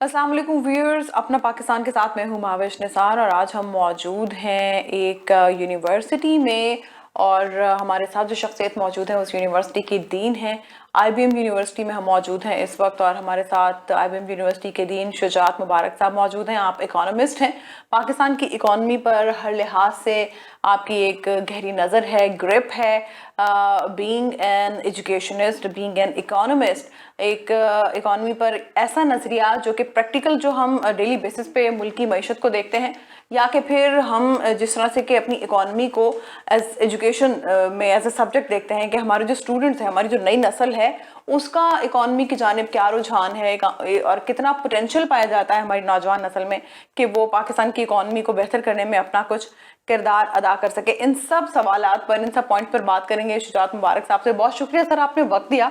अस्सलाम वालेकुम व्यूअर्स, अपना पाकिस्तान के साथ मैं हूँ माविश निसार और आज हम मौजूद हैं एक यूनिवर्सिटी में। और हमारे साथ जो शख्सियत मौजूद है उस यूनिवर्सिटी की डीन है। आईबीएम यूनिवर्सिटी में हम मौजूद हैं इस वक्त और हमारे साथ आईबीएम यूनिवर्सिटी के डीन शुजात मुबारक साहब मौजूद हैं। आप इकोनॉमिस्ट हैं, पाकिस्तान की इकोनॉमी पर हर लिहाज से आपकी एक गहरी नज़र है, ग्रिप है। Being an educationist, being an economist, एक इकॉनमी पर ऐसा नज़रिया जो कि प्रैक्टिकल, जो हम डेली बेसिस पे मुल्क की मईशत को देखते हैं, या कि फिर हम जिस तरह से कि अपनी इकॉनमी को एज एजुकेशन में एज ए सब्जेक्ट देखते हैं कि हमारे जो स्टूडेंट्स हैं, हमारी जो नई नस्ल है, उसका इकॉनमी की जानिब क्या रुझान है और कितना पोटेंशियल पाया जाता है हमारी नौजवान नस्ल में कि वो पाकिस्तान की इकॉनमी को बेहतर करने में अपना कुछ किरदार अदा कर सके। इन सब सवालात पर, इन सब पॉइंट पर बात करेंगे शुजात मुबारक साहब से। बहुत शुक्रिया सर, आपने वक्त दिया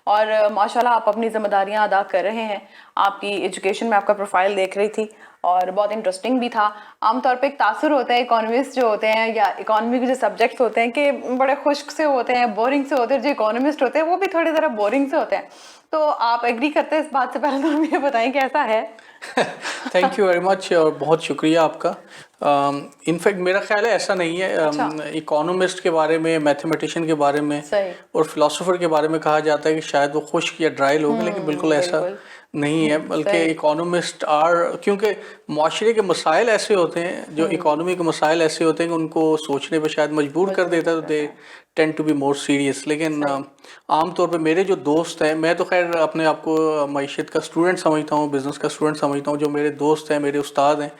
और माशाल्लाह आप अपनी जिम्मेदारियां अदा कर रहे हैं। आपकी एजुकेशन में आपका प्रोफाइल देख रही थी और बहुत इंटरेस्टिंग भी था। आमतौर पे एक तासुर होता है इकोनॉमिस्ट जो होते हैं या इकोनॉमी के जो सब्जेक्ट्स होते हैं कि बड़े खुश्क से होते हैं, बोरिंग से होते हैं। जो इकोनॉमिस्ट होते हैं वो भी थोड़ी ज़रा बोरिंग से होते हैं। तो आप एग्री करते हैं इस बात से? पहले तो हमें बताएं कैसा है। थैंक यू वेरी मच और बहुत शुक्रिया आपका। इनफैक्ट मेरा ख्याल है ऐसा नहीं है। अच्छा। इकोनॉमिस्ट के बारे में, मैथमेटिशियन के बारे में सही। और फिलोसोफर के बारे में कहा जाता है कि शायद वो खुश्क या ड्राई लोग हैं, लेकिन बिल्कुल ऐसा बिल्कुल। नहीं है। बल्कि सही। इकोनॉमिस्ट क्योंकि माशरे के मसाइल ऐसे होते हैं, जो इकोनॉमी के मसाइल ऐसे होते हैं कि उनको सोचने पे शायद मजबूर कर देता है, तो they tend to be more serious. लेकिन आम तौर पे मेरे जो दोस्त हैं, मैं तो खैर अपने आप को मईशत का स्टूडेंट समझता हूँ, बिजनेस का स्टूडेंट समझता हूँ। जो मेरे दोस्त हैं, मेरे उस्ताद हैं,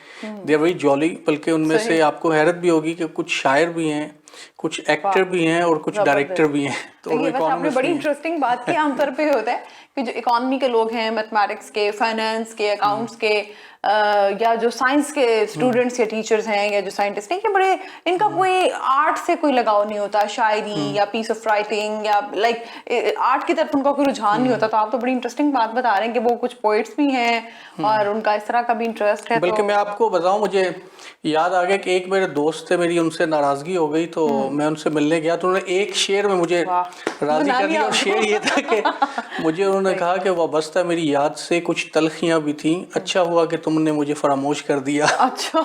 दे आर वेरी जॉली। बल्कि उनमें से आपको हैरत भी होगी कि कुछ शायर भी हैं, कुछ एक्टर भी हैं और कुछ डायरेक्टर भी हैं। तो ये वैसे आपने इकोनॉमिस्ट बड़ी भी हैं। इंटरेस्टिंग बात की। आमतौर पे होता है कि जो इकोनॉमी के लोग हैं, मैथमेटिक्स के, फाइनेंस के, अकाउंट्स के, या जो साइंस के स्टूडेंट्स या टीचर्स हैं या जो साइंटिस्ट हैं, ये बड़े, इनका कोई आर्ट से कोई लगाव नहीं होता, शायरी या पीस ऑफ राइटिंग या लाइक आर्ट की तरफ उनका कोई रुझान नहीं होता। तो आप तो बड़ी इंटरेस्टिंग बात बता रहे हैं कि वो कुछ पोइट्स भी हैं और उनका इस तरह का भी इंटरेस्ट है। बल्कि तो मैं आपको बताऊं, मुझे याद आ गया कि एक मेरे दोस्त थे, मेरी उनसे नाराजगी हो गई तो मैं उनसे मिलने गया, तो उन्होंने एक शेर में मुझे राजी बना कर लिया लिया। और शेर ये था कि मुझे उन्होंने कहा कि वाबस्ता मेरी याद से कुछ तलखियां भी थी, अच्छा हुआ कि तुमने मुझे फरामोश कर दिया। अच्छा।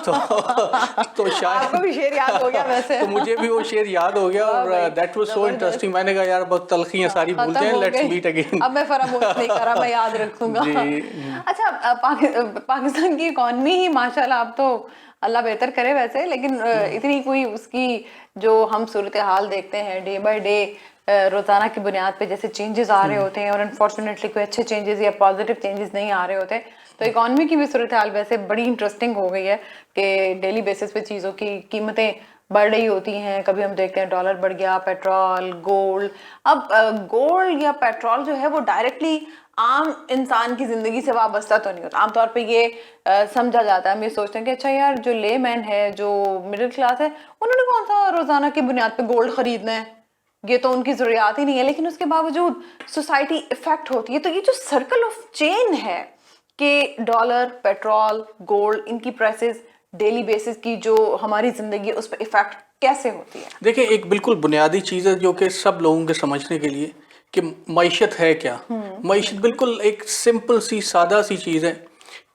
तो शायद आपको भी शेर याद हो गया वैसे। तो मुझे भी वो शेर याद हो गया और दैट वाज सो इंटरेस्टिंग। मैंने कहा यार बस तलखियां सारी भूल खत्म जाएं, हो लेट्स गई, मीट अगेन। अब मैं फरामोश नहीं करा, मैं याद रखूंगा। जी। अच्छा, पाकिस्तान की इकॉनमी ही माशाल्लाह, अब तो अल्लाह बेहतर करे वैसे, लेकिन इतनी कोई उसकी जो हम सूरत हाल देखते हैं डे बाय डे, रोजाना की बुनियाद पे जैसे चेंजेस आ रहे होते हैं और अनफॉर्चुनेटली कोई अच्छे चेंजेस या पॉजिटिव चेंजेस नहीं आ रहे होते, तो इकॉनमी की भी सूरत हाल वैसे बड़ी इंटरेस्टिंग हो गई है कि डेली बेसिस पे चीज़ों की कीमतें बढ़ रही होती हैं। कभी हम देखते हैं डॉलर बढ़ गया, पेट्रोल, गोल्ड। अब गोल्ड या पेट्रोल जो है वो डायरेक्टली आम इंसान की जिंदगी से वाबस्ता तो नहीं होता। आमतौर पे ये समझा जाता है, हम ये सोचते हैं कि अच्छा यार, जो लेमैन है, जो मिडिल क्लास है, उन्होंने कौन सा रोजाना की बुनियाद पे गोल्ड खरीदना है, ये तो उनकी जरूरियात ही नहीं है। लेकिन उसके बावजूद सोसाइटी इफेक्ट होती है। तो ये जो सर्कल ऑफ चेन है कि डॉलर, पेट्रोल, गोल्ड, इनकी प्राइसेस डेली बेसिस की जो हमारी जिंदगी है उस पर इफेक्ट कैसे होती है? देखिए, एक बिल्कुल बुनियादी चीज़ है जो कि सब लोगों के समझने के लिए कि मईशत है क्या। मईशत बिल्कुल एक सिंपल सी, सादा सी चीज़ है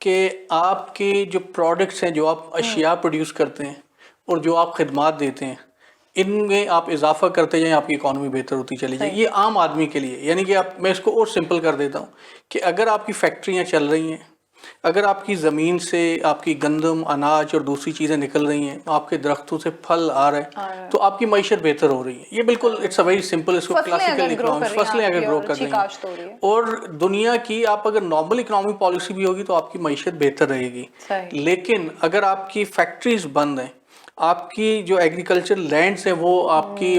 कि आपके जो प्रोडक्ट्स हैं, जो आप अशिया प्रोड्यूस करते हैं और जो आप खिदमात देते हैं, इनमें आप इजाफा करते जाएं, आपकी इकॉनमी बेहतर होती चली जाए। ये आम आदमी के लिए, यानी कि मैं इसको और सिंपल कर देता हूँ कि अगर आपकी फैक्ट्रियाँ चल रही हैं, अगर आपकी ज़मीन से आपकी गंदम, अनाज और दूसरी चीज़ें निकल रही हैं, आपके दरख्तों से फल आ रहे हैं, तो आपकी मईशत बेहतर हो रही है। ये बिल्कुल इट्स अ वेरी सिंपल, इसको क्लासिकल इकोनॉमिक्स, फसलें अगर ग्रो कर रही हैं और दुनिया की आप अगर नॉर्मल इकोनॉमिक पॉलिसी भी होगी तो आपकी मईशत बेहतर रहेगी। लेकिन अगर आपकी फैक्ट्रीज बंद हैं, आपकी जो एग्रीकल्चर लैंड्स है वो आपकी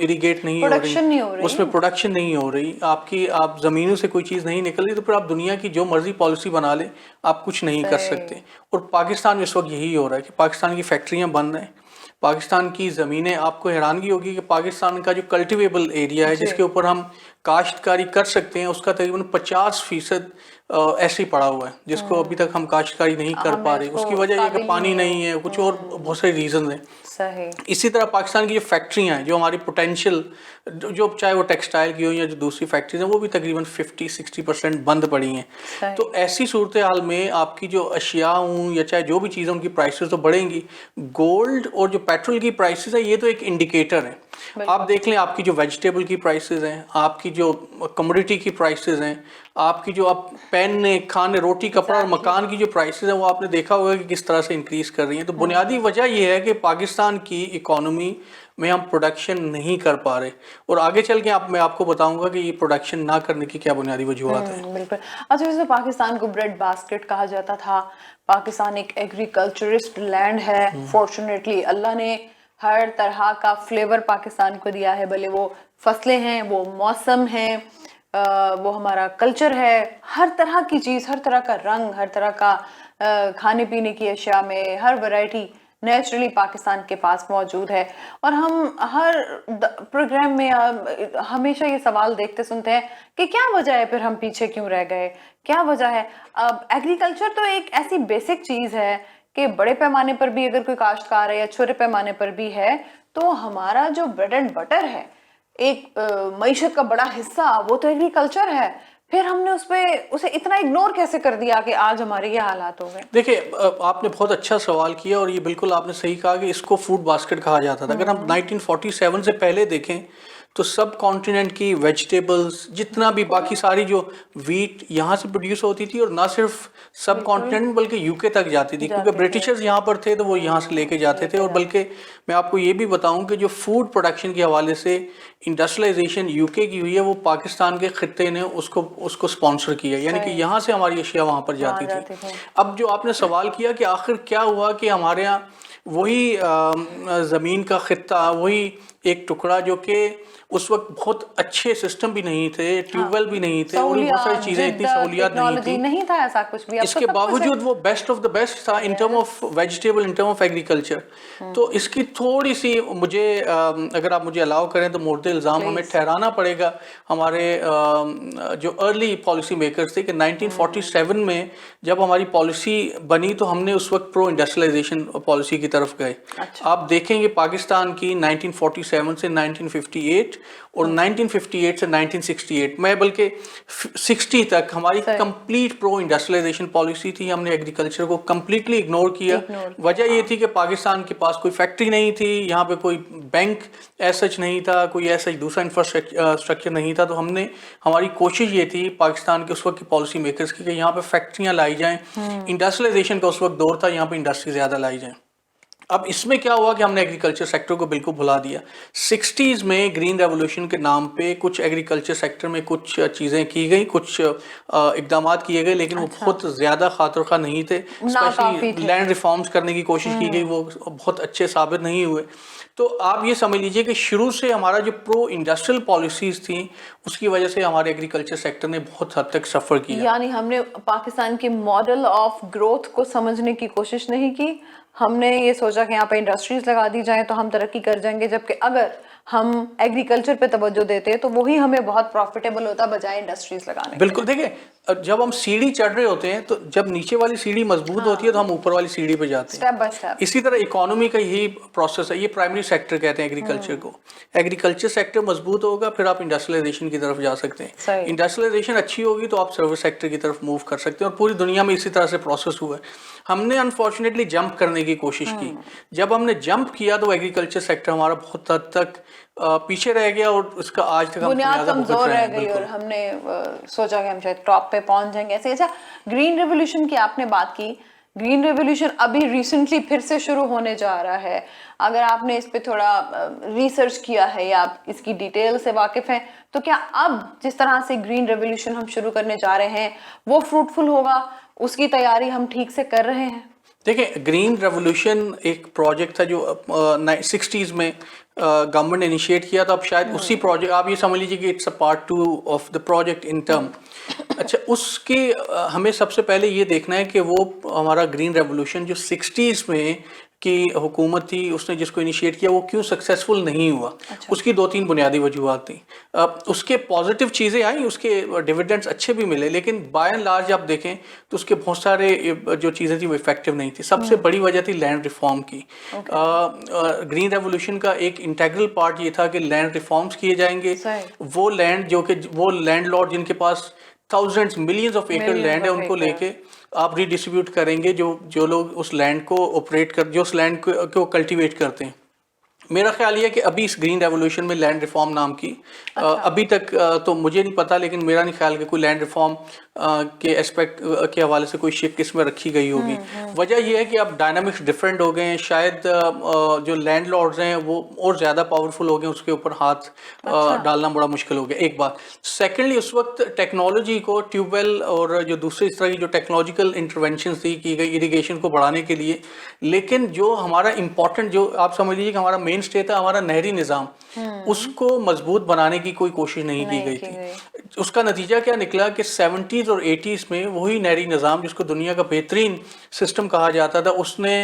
इरिगेट नहीं हो रही, उसमें प्रोडक्शन नहीं हो रही, आप ज़मीनों से कोई चीज़ नहीं निकल रही, तो फिर आप दुनिया की जो मर्जी पॉलिसी बना ले, आप कुछ नहीं कर सकते। और पाकिस्तान में इस वक्त यही हो रहा है कि पाकिस्तान की फैक्ट्रियाँ बंद हैं, पाकिस्तान की ज़मीनें, आपको हैरानगी होगी कि पाकिस्तान का जो कल्टिवेबल एरिया है जिसके ऊपर हम काश्तकारी कर सकते हैं, उसका तकरीबन 50% ऐसे ही पड़ा हुआ है, जिसको अभी तक हम काश्तकारी नहीं कर हमें पा रहे। उसको उसकी वजह यह है कि काबिल ही पानी नहीं नहीं है, कुछ और बहुत सारे रीजन हैं। सही। इसी तरह पाकिस्तान की जो फैक्ट्रियां हैं, जो हमारी पोटेंशियल, जो चाहे वो टेक्सटाइल की हो या जो दूसरी फैक्ट्रीज हैं, वो भी तकरीबन 50-60% बंद पड़ी हैं। सही। तो ऐसी सूरत हाल में आपकी जो अशिया हूँ या चाहे जो भी चीज़ें, उनकी प्राइसेस तो बढ़ेंगी। गोल्ड और जो पेट्रोल की प्राइसेस है, ये तो एक इंडिकेटर है। आप देख लें, आपकी जो वेजिटेबल की प्राइसेस हैं, आपकी जो कमोडिटी की प्राइसेस हैं, आपकी जो आप पहनने, खाने, रोटी, कपड़ा और मकान की जो प्राइसेस हैं, वो आपने देखा होगा कि किस तरह से इंक्रीज कर रही हैं। तो बुनियादी वजह यह है कि पाकिस्तान की इकोनॉमी में हम प्रोडक्शन नहीं कर पा रहे, और आगे चल के मैं आपको बताऊंगा कि ये प्रोडक्शन ना करने की क्या बुनियादी वजूहत है। बिल्कुल। अच्छा, जैसे पाकिस्तान को ब्रेड बास्केट कहा जाता था, पाकिस्तान एक एग्रीकल्चरिस्ट लैंड है। फॉर्चुनेटली अल्लाह ने हर तरह का फ्लेवर पाकिस्तान को दिया है, भले वो फसलें हैं, वो मौसम है, वो हमारा कल्चर है। हर तरह की चीज़, हर तरह का रंग, हर तरह का खाने पीने की अशिया में हर वैरायटी नेचुरली पाकिस्तान के पास मौजूद है। और हम हर प्रोग्राम में हमेशा ये सवाल देखते सुनते हैं कि क्या वजह है, फिर हम पीछे क्यों रह गए, क्या वजह है। अब एग्रीकल्चर तो एक ऐसी बेसिक चीज़ है कि बड़े पैमाने पर भी अगर कोई काश्तकार है या छोटे पैमाने पर भी है, तो हमारा जो ब्रेड एंड बटर है, एक मईशत का बड़ा हिस्सा, वो तो एग्रीकल्चर है। फिर हमने उसे इतना इग्नोर कैसे कर दिया कि आज हमारे ये हालात हो गए। देखिए, आपने बहुत अच्छा सवाल किया, और ये बिल्कुल आपने सही कहा कि इसको फूड बास्केट कहा जाता था। अगर हम 1947 से पहले देखें तो सब कॉन्टिनेंट की वेजिटेबल्स, जितना भी बाकी सारी जो वीट यहाँ से प्रोड्यूस होती थी, और ना सिर्फ सब कॉन्टिनेंट बल्कि यूके तक जाती थी, क्योंकि ब्रिटिशर्स यहाँ पर थे तो वो यहाँ से लेके जाते थे। और बल्कि मैं आपको ये भी बताऊं कि जो फूड प्रोडक्शन के हवाले से इंडस्ट्रियलाइजेशन यूके की हुई है, वो पाकिस्तान के खित्ते ने उसको स्पॉन्सर किया, यानी कि यहाँ से हमारी अशिया वहाँ पर जाती थी। अब जो आपने सवाल किया कि आखिर क्या हुआ कि हमारे यहाँ वही ज़मीन का खित्ता, वही एक टुकड़ा जो कि उस वक्त बहुत अच्छे सिस्टम भी नहीं थे, ट्यूबवेल भी नहीं थे, और भी बहुत सारी चीज़ें, इतनी सहूलियात नहीं था ऐसा कुछ भी। इसके बावजूद वो बेस्ट ऑफ द बेस्ट था in term of vegetable, in term of agriculture. तो इसकी थोड़ी सी मुझे अगर आप मुझे अलाउ करें तो मुर्दे इल्ज़ाम हमें ठहराना पड़ेगा हमारे जो अर्ली पॉलिसी मेकर्स थे कि 1947 में जब हमारी पॉलिसी बनी तो हमने उस वक्त प्रो इंडस्ट्रियलाइजेशन पॉलिसी की तरफ गए। आप देखेंगे पाकिस्तान की 1947 से 1958 और 1958 से 1968 में, बल्कि 60 तक हमारी कंप्लीट प्रो इंडस्ट्रियलाइजेशन पॉलिसी थी। हमने एग्रीकल्चर को कंप्लीटली इग्नोर किया। वजह ये थी कि पाकिस्तान के पास कोई फैक्ट्री नहीं थी, यहाँ पे कोई बैंक ऐसा नहीं था, कोई ऐसा दूसरा इंफ्रास्ट्रक्चर नहीं था। तो हमारी कोशिश ये थी पाकिस्तान के उस वक्त की पॉलिसी मेकर्स की कि यहाँ पे फैक्ट्रियाँ लाई जाएं। इंडस्ट्रियलाइजेशन का उस वक्त दौर था, यहाँ पे इंडस्ट्री ज़्यादा लाई जाएं। अब इसमें क्या हुआ कि हमने एग्रीकल्चर सेक्टर को बिल्कुल भुला दिया। 60s में ग्रीन रेवोल्यूशन के नाम पे कुछ एग्रीकल्चर सेक्टर में कुछ चीज़ें की गई, कुछ इकदाम किए गए, लेकिन वो बहुत ज़्यादा खातिर खा नहीं थे। स्पेशली लैंड रिफॉर्म्स करने की कोशिश की गई, वो बहुत अच्छे साबित नहीं हुए। तो आप ये समझ लीजिए कि शुरू से हमारा जो प्रो इंडस्ट्रियल पॉलिसीज़ थी, उसकी वजह से हमारे एग्रीकल्चर सेक्टर ने बहुत हद तक सफ़र किया। यानी हमने पाकिस्तान के मॉडल ऑफ ग्रोथ को समझने की कोशिश नहीं की। हमने ये सोचा कि यहाँ पे इंडस्ट्रीज लगा दी जाएं तो हम तरक्की कर जाएंगे, जबकि अगर हम एग्रीकल्चर पे तवज्जो देते तो वही हमें बहुत प्रॉफिटेबल होता बजाय इंडस्ट्रीज लगाने। बिल्कुल, देखिए जब हम सीढ़ी चढ़ रहे होते हैं तो जब नीचे वाली सीढ़ी मजबूत होती है तो हम ऊपर वाली सीढ़ी पे जाते हैं, स्टेप बाय स्टेप। इसी तरह इकोनॉमी का यही प्रोसेस है। ये प्राइमरी सेक्टर कहते हैं एग्रीकल्चर को। एग्रीकल्चर सेक्टर मजबूत होगा, फिर आप इंडस्ट्रियलाइजेशन की तरफ जा सकते हैं। इंडस्ट्रियलाइजेशन अच्छी होगी तो आप सर्विस सेक्टर की तरफ मूव कर सकते हैं, और पूरी दुनिया में इसी तरह से प्रोसेस हुआ है। हमने अनफॉर्चुनेटली जंप करने की कोशिश की। जब हमने जंप किया तो एग्रीकल्चर सेक्टर हमारा बहुत हद तक पीछे रह गया, और उसका आज तक बुनियाद कमजोर रह गई, और हमने सोचा कि हम शायद टॉप पे पहुंच जाएंगे ऐसे। अच्छा, ग्रीन रेवोल्यूशन की आपने बात की। ग्रीन रेवोल्यूशन अभी रिसेंटली फिर से शुरू होने जा रहा है। अगर आपने इस पे थोड़ा रिसर्च किया है या आप इसकी डिटेल से वाकिफ हैं, तो क्या अब जिस तरह से ग्रीन रेवोल्यूशन हम शुरू करने जा रहे हैं वो फ्रूटफुल होगा? उसकी तैयारी हम ठीक से कर रहे हैं? देखिए, ग्रीन रेवोल्यूशन एक प्रोजेक्ट था जो 60s में गवर्नमेंट ने इनिशिएट किया था। अब शायद उसी प्रोजेक्ट, आप ये समझ लीजिए कि it's a part 2 of the project in term. अच्छा, उसके हमें सबसे पहले ये देखना है कि वो हमारा ग्रीन रेवोल्यूशन जो 60s में की हुकूमत थी, उसने जिसको इनिशिएट किया, वो क्यों सक्सेसफुल नहीं हुआ। उसकी 2-3 बुनियादी वजूहत थी। उसके पॉजिटिव चीज़ें आई, उसके डिविडेंड्स अच्छे भी मिले, लेकिन बाय एंड लार्ज आप देखें तो उसके बहुत सारे जो चीज़ें थी वो इफेक्टिव नहीं थी। सबसे बड़ी वजह थी लैंड रिफॉर्म की। ग्रीन रेवोल्यूशन का एक इंटेग्रल पार्ट ये था कि लैंड रिफॉर्म्स किए जाएंगे। वो लैंड जो कि वो लैंडलॉर्ड जिनके पास थाउजेंड्स मिलियंस ऑफ एकड़ लैंड है, उनको लेके आप रीडिस्ट्रीब्यूट करेंगे, जो लोग उस लैंड को ऑपरेट कर, जो उस लैंड को कल्टीवेट करते हैं। मेरा ख्याल ये है कि अभी इस ग्रीन रेवोल्यूशन में लैंड रिफॉर्म नाम की अभी तक तो मुझे नहीं पता, लेकिन मेरा नहीं ख्याल कि कोई लैंड रिफॉर्म के एस्पेक्ट के हवाले से कोई शिफ्ट इसमें रखी गई होगी। वजह यह है कि अब डायनामिक्स डिफरेंट हो गए हैं। शायद जो लैंडलॉर्ड्स हैं वो और ज़्यादा पावरफुल हो गए, उसके ऊपर हाथ डालना बड़ा मुश्किल हो गया, एक बात। सेकेंडली, उस वक्त टेक्नोलॉजी को, ट्यूबवेल और जो दूसरी इस तरह की जो टेक्नोलॉजिकल इंटरवेंशन थी की गई इरिगेशन को बढ़ाने के लिए, लेकिन जो हमारा इंपॉर्टेंट, जो आप समझ लीजिए कि हमारा मेन स्टे था, हमारा नहरी निज़ाम, उसको मजबूत बनाने की कोई कोशिश नहीं की गई थी। उसका नतीजा क्या निकला कि 70s और 80s में वही नहरी निज़ाम जिसको दुनिया का बेहतरीन सिस्टम कहा जाता था, उसने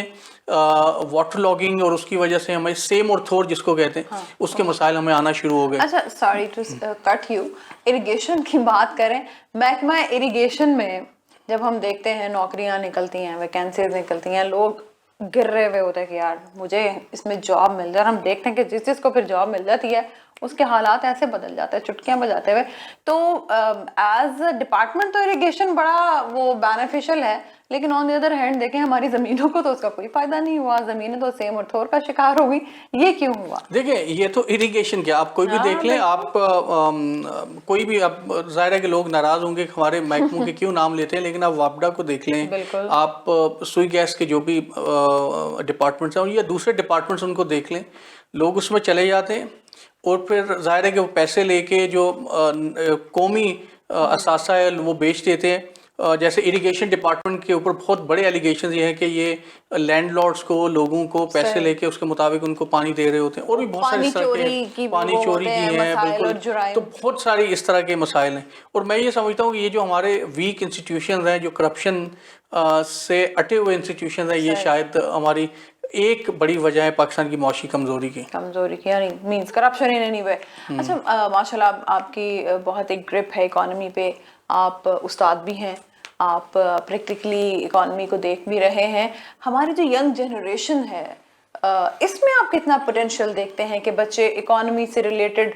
वाटर लॉगिंग और उसकी वजह से हमें सेम और थोर जिसको कहते हैं, उसके मसाइल हमें आना शुरू हो गए। अच्छा, sorry to cut you, irrigation की बात करें, महकमा इरिगेशन में जब हम देखते हैं नौकरियां निकलती हैं, वैकेंसीज निकलती हैं, लोग गिर रहे हुए होते हैं कि यार मुझे इसमें जॉब मिल जाए, और हम देखते हैं कि जिस जिसको फिर जॉब मिल जाती है उसके हालात ऐसे बदल जाते हैं चुटकियां बजाते हुए। तो एज डिपार्टमेंट तो इरिगेशन बड़ा वो बेनिफिशियल है, लेकिन ऑन द अदर हैंड देखें हमारी जमीनों को तो उसका कोई फायदा नहीं हुआ, जमीनें तो सेम और थोर का शिकार हो गई। ये क्यों हुआ? देखिए, ये तो इरिगेशन क्या, आप कोई भी देख लें, आप कोई भी, आप जाहिर है कि लोग नाराज होंगे हमारे महकमों के क्यों नाम लेते हैं, लेकिन आप वापडा को देख लें, आप सुई गैस के जो भी डिपार्टमेंट्स हैं या दूसरे डिपार्टमेंट्स उनको देख लें, लोग उसमें चले जाते हैं और फिर जाहिर है कि वो पैसे लेके जो कौमी असासा है वो बेच देते हैं। जैसे इरिगेशन डिपार्टमेंट के ऊपर बहुत बड़े एलिगेशंस ये हैं कि ये लैंडलॉर्ड्स को, लोगों को पैसे लेके उसके मुताबिक उनको पानी दे रहे होते हैं, और भी बहुत सारे इस तरह के पानी चोरी की है, बिल्कुल। तो बहुत सारी इस तरह के मसाइल हैं, और मैं ये समझता हूँ कि ये जो हमारे वीक इंस्टीट्यूशंस हैं, जो करप्शन से अटे हुए इंस्टीट्यूशंस हैं, ये शायद हमारी एक बड़ी वजह है पाकिस्तान की मौशी कमजोरी की, यानी means corruption in any way. अच्छा, माशाल्लाह आपकी बहुत एक ग्रिप है इकोनॉमी पे, आप उस्ताद भी हैं, आप प्रैक्टिकली इकोनॉमी को देख भी रहे हैं। हमारी जो यंग जनरेशन है, इसमें आप कितना पोटेंशियल देखते हैं कि बच्चे इकोनॉमी से रिलेटेड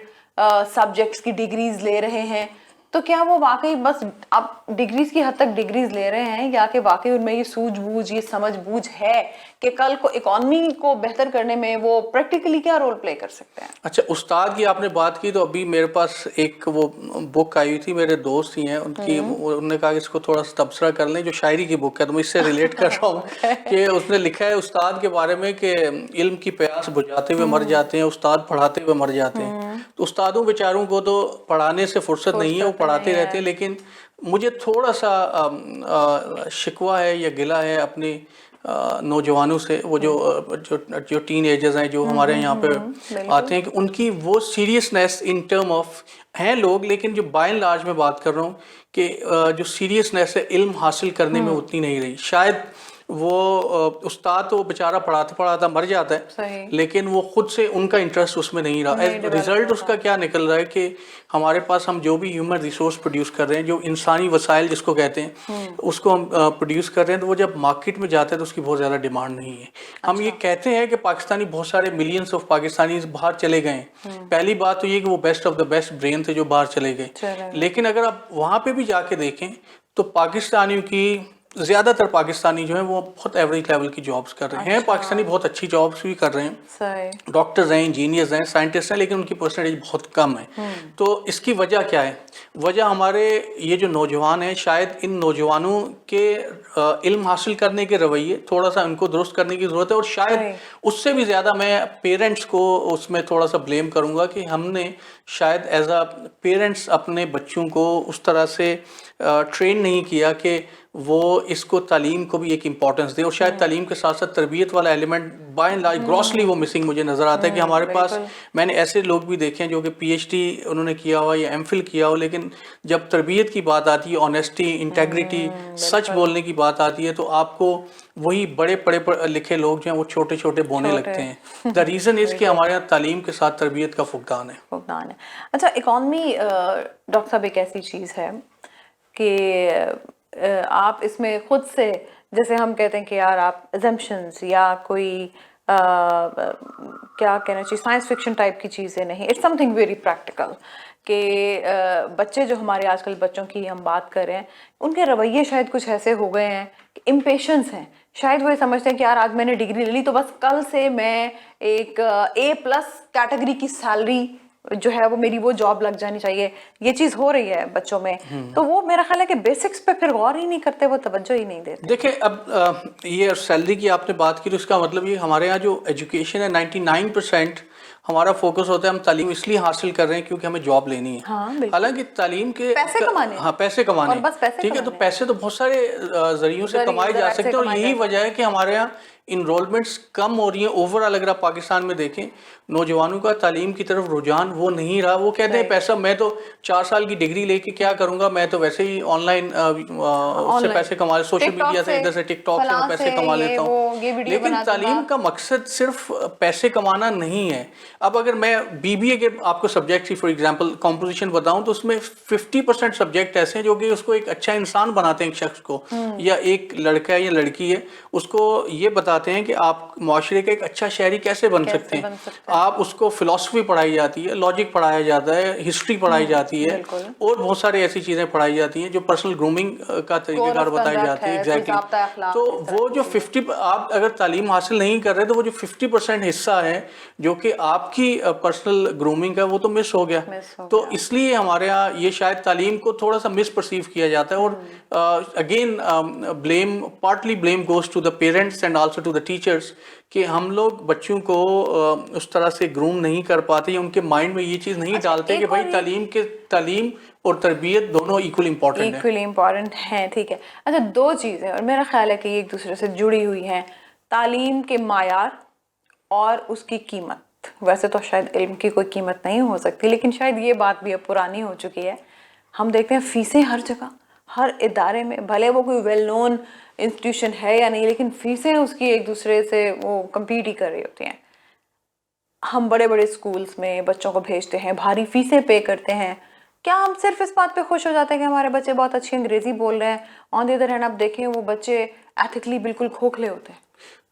सब्जेक्ट्स की डिग्रीज ले रहे हैं, तो क्या वो वाकई बस आप डिग्रीज की हद तक डिग्रीज ले रहे हैं, या कि वाकई उनमें ये सूझबूझ, ये समझबूझ है कि कल को इकोनॉमी को बेहतर करने में वो प्रैक्टिकली क्या रोल प्ले कर सकते हैं? अच्छा, उस्ताद की आपने बात की, तो अभी मेरे पास एक वो बुक आई थी, मेरे दोस्त ही हैं उनकी, उन्होंने कहा कि इसको थोड़ा सा तबसरा कर लें, जो शायरी की बुक है, तो मैं इससे रिलेट कर रहा हूँ कि उसने लिखा है उस्ताद के बारे में कि इल्म की प्यास बुझाते हुए मर जाते हैं, उस्ताद पढ़ाते हुए मर जाते हैं। तो उस्तादों बेचारों को तो पढ़ाने से फुर्सत नहीं है, वो पढ़ाते रहते हैं, लेकिन मुझे थोड़ा सा शिकवा है या गिला है अपने नौजवानों से, वो जो टीन एजर्स हैं, जो हमारे यहाँ पे आते हैं, कि उनकी वो सीरियसनेस इन टर्म ऑफ हैं लोग, लेकिन जो बाय एंड लार्ज में बात कर रहा हूँ कि जो सीरियसनेस है इल्म हासिल करने में उतनी नहीं रही। शायद वो उस्ताद तो बेचारा पढ़ाता पढ़ाता मर जाता है, लेकिन वो खुद से उनका इंटरेस्ट उसमें नहीं रहा। रिजल्ट उसका क्या निकल रहा है कि हमारे पास हम जो भी ह्यूमन रिसोर्स प्रोड्यूस कर रहे हैं, जो इंसानी वसाइल जिसको कहते हैं, उसको हम प्रोड्यूस कर रहे हैं, तो वो जब मार्केट में जाता है तो उसकी बहुत ज़्यादा डिमांड नहीं है। हम ये कहते हैं कि पाकिस्तानी, बहुत सारे मिलियंस ऑफ पाकिस्तानी बाहर चले गए। पहली बात तो ये कि वो best of the best brain थे जो बाहर चले गए, लेकिन अगर आप वहाँ पे भी जाके देखें तो पाकिस्तानियों की, ज़्यादातर पाकिस्तानी जो हैं वो बहुत एवरेज लेवल की जॉब्स कर रहे हैं। पाकिस्तानी बहुत अच्छी जॉब्स भी कर रहे हैं, डॉक्टर्स हैं, इंजीनियर्स हैं, साइंटिस्ट हैं, लेकिन उनकी परसेंटेज बहुत कम है। तो इसकी वजह क्या है? वजह हमारे ये जो नौजवान हैं, शायद इन नौजवानों के इल्म हासिल करने के रवैये थोड़ा सा उनको दुरुस्त करने की ज़रूरत है, और शायद उससे भी ज़्यादा मैं पेरेंट्स को उसमें थोड़ा सा ब्लेम करूँगा कि हमने शायद एज अ पेरेंट्स अपने बच्चों को उस तरह से ट्रेन नहीं किया कि वो इसको तालीम को भी एक इम्पोर्टेंस दे, और शायद तालीम के साथ साथ तरबियत वाला element by and large grossly वो मिसिंग मुझे नज़र आता है कि हमारे पास, बिल्कुल। मैंने ऐसे लोग भी देखे हैं जो कि पीएचडी उन्होंने किया हुआ या एमफिल किया हो, लेकिन जब तरबियत की बात आती है, ऑनेस्टी, इंटेग्रिटी, सच बिल्कुल। बोलने की बात आती है, तो आपको वही बड़े पढ़े लिखे लोग जो हैं वो छोटे छोटे बोने छोटे लगते हैं। द रीज़न इज़ कि बिल्कुल हमारे यहाँ तालीम के साथ तरबियत का फुकदान है। फुकदान है। अच्छा, इकॉनमी डॉक्टर साहब एक ऐसी चीज़ है कि आप इसमें खुद से, जैसे हम कहते हैं कि यार आप assumptions या कोई क्या कहना चाहिए, साइंस फिक्शन टाइप की चीज़ें नहीं, इट्स समथिंग वेरी प्रैक्टिकल कि बच्चे जो हमारे आजकल बच्चों की हम बात कर रहे हैं, उनके रवैये शायद कुछ ऐसे हो गए हैं कि इम्पेशंस हैं। शायद वो ये समझते हैं कि यार आज मैंने डिग्री ले ली तो बस कल से मैं एक A+ कैटेगरी की सैलरी जो है वो मेरी वो जॉब लग जानी चाहिए। ये चीज़ हो रही है बच्चों में, तो वो मेरा ख्याल है कि बेसिक्स पे फिर गौर ही नहीं करते, वो तवज्जो ही नहीं देते। देखिए, अब ये सैलरी की आपने बात की, तो इसका मतलब ये हमारे यहाँ जो एजुकेशन है 99% हमारा फोकस होता है, हम तालीम इसलिए हासिल कर रहे हैं क्योंकि हमें जॉब लेनी है। हाँ बिल्कुल, हालांकि तालीम के पैसे कमाने हाँ, पैसे कमाने और बस पैसे ठीक है, तो कमाने पैसे तो बहुत सारे जरियों से कमाए जा ज़राए से सकते हैं, और कमाए यही जा वजह है कि हमारे यहाँ इनरोलमेंट्स कम हो रही हैं। ओवरऑल अगर आप पाकिस्तान में देखें, नौजवानों का तालीम की तरफ रुझान वो नहीं रहा। वो कहते हैं राइट, पैसा, मैं तो 4 साल की डिग्री लेके क्या करूंगा, मैं तो वैसे ही ऑनलाइन उससे ऑनलाइन पैसे कमा, सोशल टिकटॉक मीडिया से, से, इधर से टिकटॉक से मैं फलां पैसे से, कमा ये लेता वो हूँ। ये वीडियो लेकिन बना दूंगा। तालीम का मकसद सिर्फ पैसे कमाना नहीं है। अब अगर मैं बीबीए के आपको सब्जेक्ट की फॉर एग्जांपल कंपोजिशन बताऊं, तो उसमें 50% सब्जेक्ट ऐसे हैं जो कि उसको एक अच्छा इंसान बनाते हैं, एक शख्स को, या एक लड़का है या लड़की है, उसको ये बताते हैं कि आप माशरे का एक अच्छा शहरी कैसे बन कैसे सकते हैं। बन सकते हैं, आप उसको फिलॉसफी पढ़ाई जाती है, लॉजिक पढ़ाया जाता है, हिस्ट्री पढ़ाई जाती है, बिल्कुल, और बहुत सारी ऐसी चीज़ें पढ़ाई जाती हैं जो पर्सनल ग्रूमिंग का कोड तरीक़ेकार ऑफ बताई कंडक्ट जाती है। है, कोई एग्जैक्टली ज़ाब्ता अखलाक, तो इस तरह वो की जो चीज़ें। 50, आप अगर तालीम हासिल नहीं कर रहे तो वो जो 50% हिस्सा है जो कि आपकी पर्सनल ग्रूमिंग का, वो तो मिस हो गया। मिस हो तो गया। इसलिए हमारे यहाँ ये शायद तालीम को थोड़ा सा मिस परसीव किया जाता है, और again blame, partly blame goes to the parents and also to the teachers, कि हम लोग बच्चों को उस तरह से ग्रूम नहीं कर पाते, या उनके माइंड में ये चीज़ नहीं अच्छा, डालते कि एक भाई और ये तालीम और तरबियत दोनों इक्वल इम्पॉर्टेंट है। इक्वली इम्पॉर्टेंट हैं, ठीक है। अच्छा, दो चीज़ें और मेरा ख्याल है कि ये एक दूसरे से जुड़ी हुई हैं, तालीम के मायार और उसकी कीमत। वैसे तो शायद इल्म की कोई कीमत नहीं हो सकती, लेकिन शायद ये बात भी अब पुरानी हो चुकी है। हम देखते हैं फीसें हर जगह, हर इदारे में, भले वो कोई वेल नोन इंस्टीट्यूशन है या नहीं, लेकिन फीसें उसकी एक दूसरे से वो कम्पीट ही कर रही होती हैं। हम बड़े बड़े स्कूल्स में बच्चों को भेजते हैं, भारी फीसें पे करते हैं। क्या हम सिर्फ इस बात पे खुश हो जाते हैं कि हमारे बच्चे बहुत अच्छी अंग्रेजी बोल रहे हैं? ऑन द अदर हैंड आप देखें, वो बच्चे एथिकली बिल्कुल खोखले होते हैं,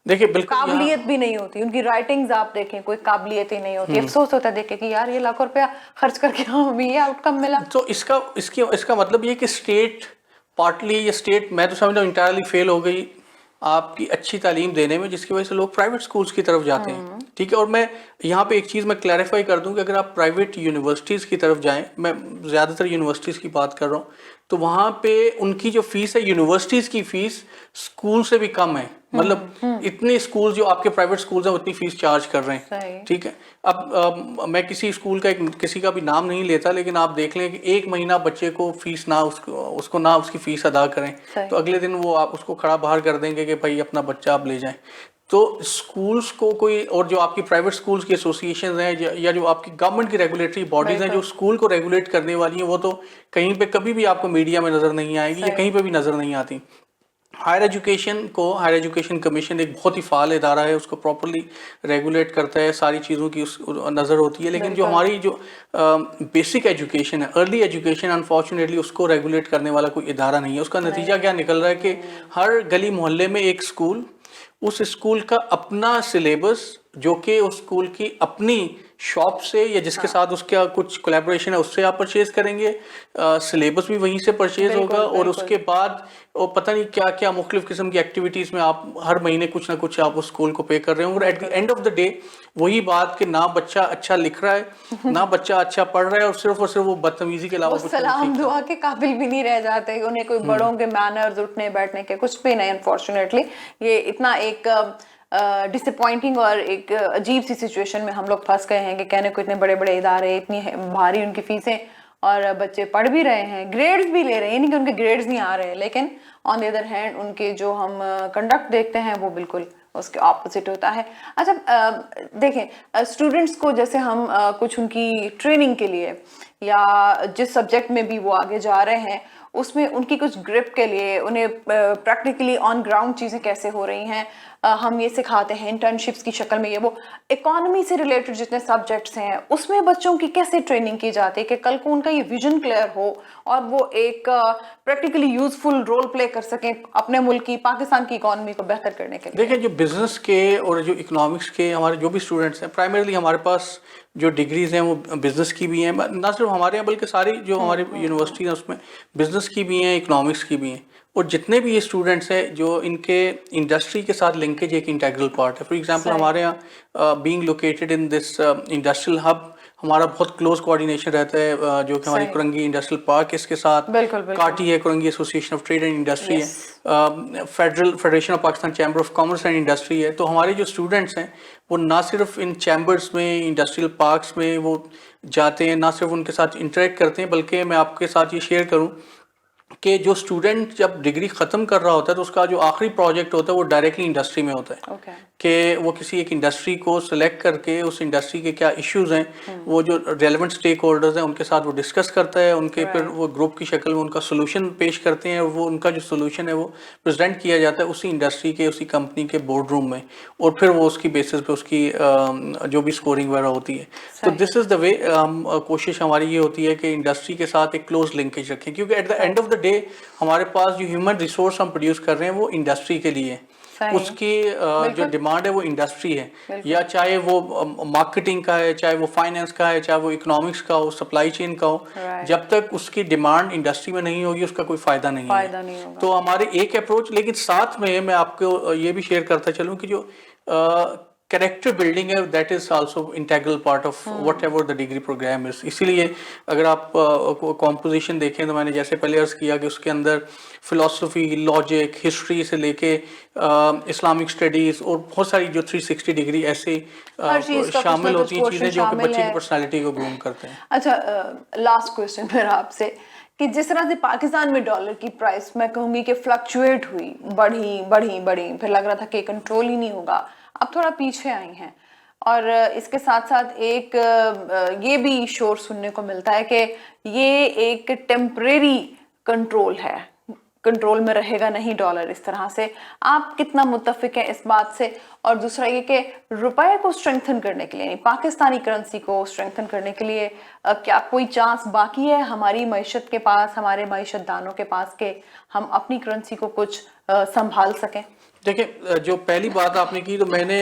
देखिए, बिल्कुल यहाँ काबिलियत भी नहीं होती उनकी, राइटिंग्स आप देखें कोई काबिलियत ही नहीं होती। अफसोस होता है देख के कि यार ये लाखों रुपया खर्च करके हमें ये आउटकम मिला। तो इसका मतलब ये कि स्टेट, पार्टली ये स्टेट, मैं तो समझता हूँ इंटायरली फेल हो गई आपकी अच्छी तालीम देने में, जिसकी वजह से लोग प्राइवेट स्कूल्स की तरफ जाते हैं। ठीक है, और मैं यहाँ पे एक चीज़ मैं क्लैरिफाई कर दूं कि अगर आप प्राइवेट यूनिवर्सिटीज़ की तरफ जाएं, मैं ज़्यादातर यूनिवर्सिटीज़ की बात कर रहा हूँ, तो वहाँ पे उनकी जो फीस है, यूनिवर्सिटीज़ की फ़ीस स्कूल से भी कम है। मतलब इतने स्कूल जो आपके प्राइवेट स्कूल्स हैं उतनी फीस चार्ज कर रहे हैं। ठीक है, अब मैं किसी स्कूल का किसी का भी नाम नहीं लेता, लेकिन आप देख लें कि एक महीना बच्चे को फीस ना उसको ना उसकी फीस अदा करें, तो अगले दिन वो आप उसको खड़ा बाहर कर देंगे कि भाई अपना बच्चा आप ले जाएं। तो स्कूल्स को कोई, और जो आपकी प्राइवेट स्कूल्स की एसोसिएशन हैं या जो आपकी गवर्नमेंट की रेगुलेटरी बॉडीज़ हैं जो स्कूल को रेगुलेट करने वाली हैं, वो तो कहीं पे कभी भी आपको मीडिया में नज़र नहीं आएगी, या कहीं पे भी नज़र नहीं आती। हायर एजुकेशन कमीशन एक बहुत ही फ़ाल इदारा है, उसको प्रॉपरली रेगुलेट करता है, सारी चीज़ों की उस नज़र होती है। लेकिन जो हमारी जो बेसिक एजुकेशन है, अर्ली एजुकेशन, अनफॉर्चुनेटली उसको रेगुलेट करने वाला कोई इदारा नहीं है। उसका नतीजा क्या निकल रहा है कि हर गली मोहल्ले में एक स्कूल, उस स्कूल का अपना सिलेबस, जो कि उस स्कूल की अपनी शॉप से या जिसके साथ उसका कुछ कोलैबोरेशन है उससे आप परचेज करेंगे, सिलेबस भी वहीं से परचेज होगा, और उसके बाद वो पता नहीं क्या क्या मुख्तलिफ किस्म की एक्टिविटीज़ में आप हर महीने कुछ ना कुछ आप उस स्कूल को पे कर रहे हो, और at the end of the day वही बात कि ना बच्चा अच्छा लिख रहा है ना बच्चा अच्छा पढ़ रहा है, और सिर्फ वो बदतमीजी के अलावा वो सलाम दुआ के काबिल भी नहीं रह जाते, उन्हें कोई बड़ों के मैनर्स, उठने बैठने के कुछ भी नहीं। अनफॉर्चुनेटली ये इतना एक डिसअपॉइंटिंग और एक अजीब सी सिचुएशन में हम लोग फंस गए हैं कि कहने को इतने बड़े बड़े इदारे, इतनी भारी उनकी फीसें, और बच्चे पढ़ भी रहे हैं, ग्रेड्स भी ले रहे हैं, नहीं कि उनके ग्रेड्स नहीं आ रहे, लेकिन ऑन द अदर हैंड उनके जो हम कंडक्ट देखते हैं वो बिल्कुल उसके ऑपोजिट होता है। अच्छा, देखें स्टूडेंट्स को जैसे हम कुछ उनकी ट्रेनिंग के लिए या जिस सब्जेक्ट में भी वो आगे जा रहे हैं उसमें उनकी कुछ ग्रिप के लिए उन्हें प्रैक्टिकली ऑन ग्राउंड चीज़ें कैसे हो रही हैं हम ये सिखाते हैं इंटर्नशिप्स की शक्ल में। ये वो इकोनॉमी से रिलेटेड जितने सब्जेक्ट्स हैं उसमें बच्चों की कैसे ट्रेनिंग की जाती है कि कल को उनका ये विजन क्लियर हो और वो एक प्रैक्टिकली यूजफुल रोल प्ले कर सकें अपने मुल्क की, पाकिस्तान की इकोनॉमी को बेहतर करने के लिए। देखिए, जो बिजनेस के और जो इकोनॉमिक्स के हमारे जो भी स्टूडेंट्स हैं, प्राइमरीली हमारे पास जो डिग्रीज हैं वो बिजनेस की भी हैं, ना सिर्फ हमारे यहाँ बल्कि सारी जो हमारी यूनिवर्सिटी है उसमें बिजनेस की भी हैं, इकोनॉमिक्स की भी हैं। और जितने भी ये स्टूडेंट्स हैं जो इनके इंडस्ट्री के साथ लिंकेज एक इंटेग्रल पार्ट है। फॉर एग्जांपल हमारे यहाँ being located in this industrial hub हमारा बहुत क्लोज कोऑर्डिनेशन रहता है जो कि हमारी कुरंगी इंडस्ट्रियल पार्क इसके साथ, काटी है Korangi association of trade and industry है, federation of Pakistan chamber of commerce and industry है। तो हमारे जो स्टूडेंट्स हैं वो ना सिर्फ इन चैम्बर्स में, इंडस्ट्रियल पार्क्स में वो जाते हैं, ना सिर्फ उनके साथ इंटरेक्ट करते हैं, बल्कि मैं आपके साथ ये शेयर करूं कि जो स्टूडेंट जब डिग्री ख़त्म कर रहा होता है तो उसका जो आखिरी प्रोजेक्ट होता है वो डायरेक्टली इंडस्ट्री में होता है कि वो किसी एक इंडस्ट्री को सिलेक्ट करके उस इंडस्ट्री के क्या इश्यूज हैं वो जो रेलेवेंट स्टेक होल्डर्स हैं उनके साथ वो डिस्कस करता है, उनके फिर वो ग्रुप की शक्ल में उनका सोल्यूशन पेश करते हैं और वो उनका जो सोल्यूशन है वो प्रेजेंट किया जाता है उसी इंडस्ट्री के, उसी कंपनी के बोर्ड रूम में, और फिर वो उसकी बेसिस पे उसकी जो भी स्कोरिंग वगैरह होती है। तो दिस इज़ द वे कोशिश हमारी ये होती है कि इंडस्ट्री के साथ एक क्लोज लिंकेज रखें, क्योंकि at the end of the day हमारे पास जो ह्यूमन रिसोर्स हम प्रोड्यूस कर रहे हैं वो इंडस्ट्री के लिए, उसकी जो डिमांड है वो इंडस्ट्री है, या चाहे वो मार्केटिंग का है, चाहे वो फाइनेंस का है, चाहे वो इकोनॉमिक्स का हो, सप्लाई चेन का हो, जब तक उसकी डिमांड इंडस्ट्री में नहीं होगी उसका कोई फायदा नहीं है। तो हमारे एक अप्रोच, लेकिन साथ में मैं आपको ये भी शेयर करता चलूं कि जो कैरेक्टर बिल्डिंग है that is also integral part of whatever the degree program is. इसीलिए अगर आप कॉम्पोजिशन देखें तो मैंने जैसे पहले अर्ज किया कि उसके अंदर फिलॉसफी, लॉजिक, हिस्ट्री से लेके इस्लामिक स्टडीज और बहुत सारी जो 360 डिग्री ऐसे शामिल होती हैं चीज़ें जो कि बच्चे की पर्सनैलिटी को ग्रूम करते हैं। अच्छा, लास्ट क्वेश्चन मेरा आपसे कि जिस तरह से पाकिस्तान में डॉलर की प्राइस मैं कहूँगी कि फ्लक्चुएट हुई, बढ़ी, फिर लग रहा था कि कंट्रोल ही नहीं होगा, अब थोड़ा पीछे आई हैं, और इसके साथ साथ एक ये भी शोर सुनने को मिलता है कि ये एक टेम्परेरी कंट्रोल है, कंट्रोल में रहेगा नहीं डॉलर इस तरह से। आप कितना मुत्तफिक हैं इस बात से? और दूसरा ये कि रुपए को स्ट्रेंथन करने के लिए, यानी पाकिस्तानी करेंसी को स्ट्रेंथन करने के लिए क्या कोई चांस बाकी है हमारी मईशत के पास, हमारे मईशतदानों के पास, कि हम अपनी करेंसी को कुछ संभाल सकें? देखिए, जो पहली बात आपने की तो मैंने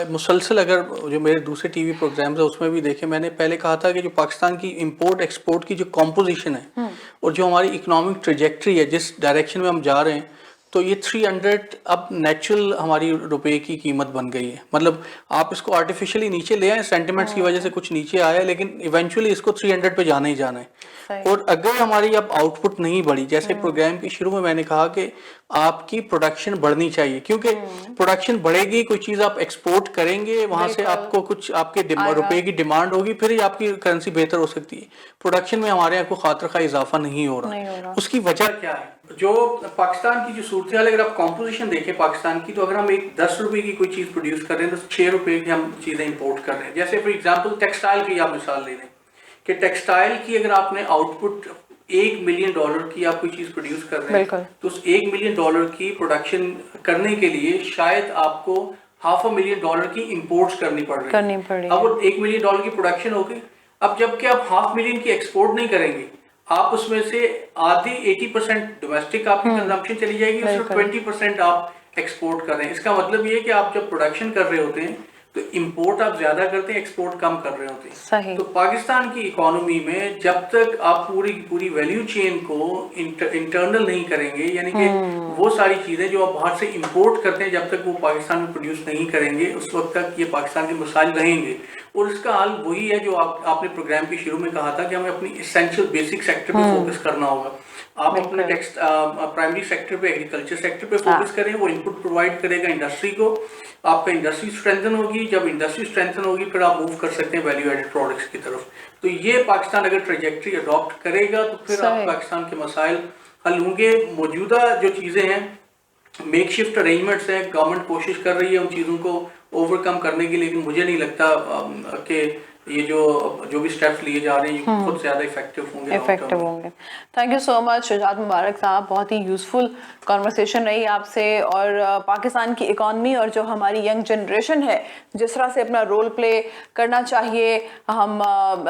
मुसलसल अगर जो मेरे दूसरे टीवी प्रोग्राम्स है उसमें भी देखे, मैंने पहले कहा था कि जो पाकिस्तान की इंपोर्ट एक्सपोर्ट की जो कॉम्पोजिशन है और जो हमारी इकोनॉमिक ट्रेजेक्ट्री है, जिस डायरेक्शन में हम जा रहे हैं, तो ये 300 अब नेचुरल हमारी रुपए की कीमत बन गई है। मतलब आप इसको आर्टिफिशियली नीचे ले आए, सेंटिमेंट्स की वजह से कुछ नीचे आया, लेकिन इवेंचुअली इसको 300 पे जाना ही जाना है। और अगर हमारी अब आउटपुट नहीं बढ़ी, जैसे प्रोग्राम के शुरू में मैंने कहा कि आपकी प्रोडक्शन बढ़नी चाहिए, क्योंकि प्रोडक्शन बढ़ेगी, कोई चीज़ आप एक्सपोर्ट करेंगे, वहां से आपको कुछ आपके रुपए की डिमांड होगी, फिर ही आपकी करेंसी बेहतर हो सकती है। प्रोडक्शन में हमारे यहाँ कोई खातिर खा इजाफा नहीं हो रहा। उसकी वजह क्या है? जो पाकिस्तान की जो सूरत हाल, अगर आप कॉम्पोजिशन देखें पाकिस्तान की, तो अगर हम एक 10 रुपए की कोई चीज़ प्रोड्यूस कर रहे हैं तो 6 रुपए की हम चीज़ें इंपोर्ट कर रहे हैं। जैसे फॉर एग्जांपल टेक्सटाइल की आप मिसाल ले लें कि टेक्सटाइल की अगर आपने आउटपुट $1 मिलियन की आप कोई चीज़ प्रोड्यूस कर रहे हैं तो उस $1 मिलियन की प्रोडक्शन करने के लिए शायद आपको $500,000 की इंपोर्ट्स करनी पड़ रही है। अब वो $1 मिलियन की प्रोडक्शन होगी, अब जबकि आप $500,000 की एक्सपोर्ट नहीं करेंगे, आप उसमें से आधी 80% डोमेस्टिक आपकी कंजम्पशन चली जाएगी, उसमें 20% आप एक्सपोर्ट कर रहे हैं। इसका मतलब ये है कि आप जब प्रोडक्शन कर रहे होते हैं तो इंपोर्ट आप ज्यादा करते हैं, एक्सपोर्ट कम कर रहे होते हैं। तो पाकिस्तान की इकोनॉमी में जब तक आप पूरी वैल्यू चेन को इंटरनल नहीं करेंगे, यानी कि वो सारी चीजें जो आप बाहर से इंपोर्ट करते हैं जब तक वो पाकिस्तान में प्रोड्यूस नहीं करेंगे, उस वक्त तक ये पाकिस्तान के मसाइल रहेंगे। और इसका हल वही है जो आपने प्रोग्राम के शुरू में कहा था कि हमें अपनी एसेंशियल बेसिक सेक्टर पे फोकस करना होगा। आप अपने प्राइमरी सेक्टर पे, एग्रीकल्चर सेक्टर पे फोकस करें, वो इनपुट प्रोवाइड करेगा इंडस्ट्री को, आपका इंडस्ट्री स्ट्रेंथन होगी, जब इंडस्ट्री स्ट्रेंथन होगी फिर आप मूव कर सकते हैं वैल्यू एडेड प्रोडक्ट्स की तरफ। तो ये पाकिस्तान अगर ट्रेजेक्ट्री अडॉप्ट करेगा तो फिर आप पाकिस्तान के मसाइल हल होंगे। मौजूदा जो चीज़ें हैं, मेक शिफ्ट अरेंजमेंट्स हैं, गवर्नमेंट कोशिश कर रही है उन चीज़ों को ओवरकम करने की, लेकिन मुझे नहीं लगता कि ये जो भी स्टेप्स लिए जा रहे हैं ये खुद ज़्यादा इफेक्टिव होंगे लॉन्ग इफेक्टिव टर्म। होंगे। Thank you so much Shujaat Mubarak sahab, बहुत ही यूज़फुल कॉन्वर्सेशन रही आपसे। और पाकिस्तान की इकॉनमी और जो हमारी यंग जनरेशन है जिस तरह से अपना रोल प्ले करना चाहिए, हम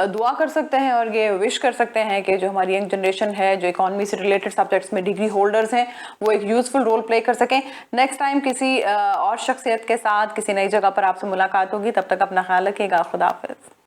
दुआ कर सकते हैं और ये विश कर सकते हैं कि जो हमारी यंग जनरेशन है जो इकॉनमी से रिलेटेड सब्जेक्ट्स में डिग्री होल्डर्स हैं वो एक यूज़फुल रोल प्ले कर सकें। नेक्स्ट टाइम किसी और शख्सियत के साथ किसी नई जगह पर आपसे मुलाकात होगी, तब तक अपना ख्याल रखिएगा। खुदा हाफिज़।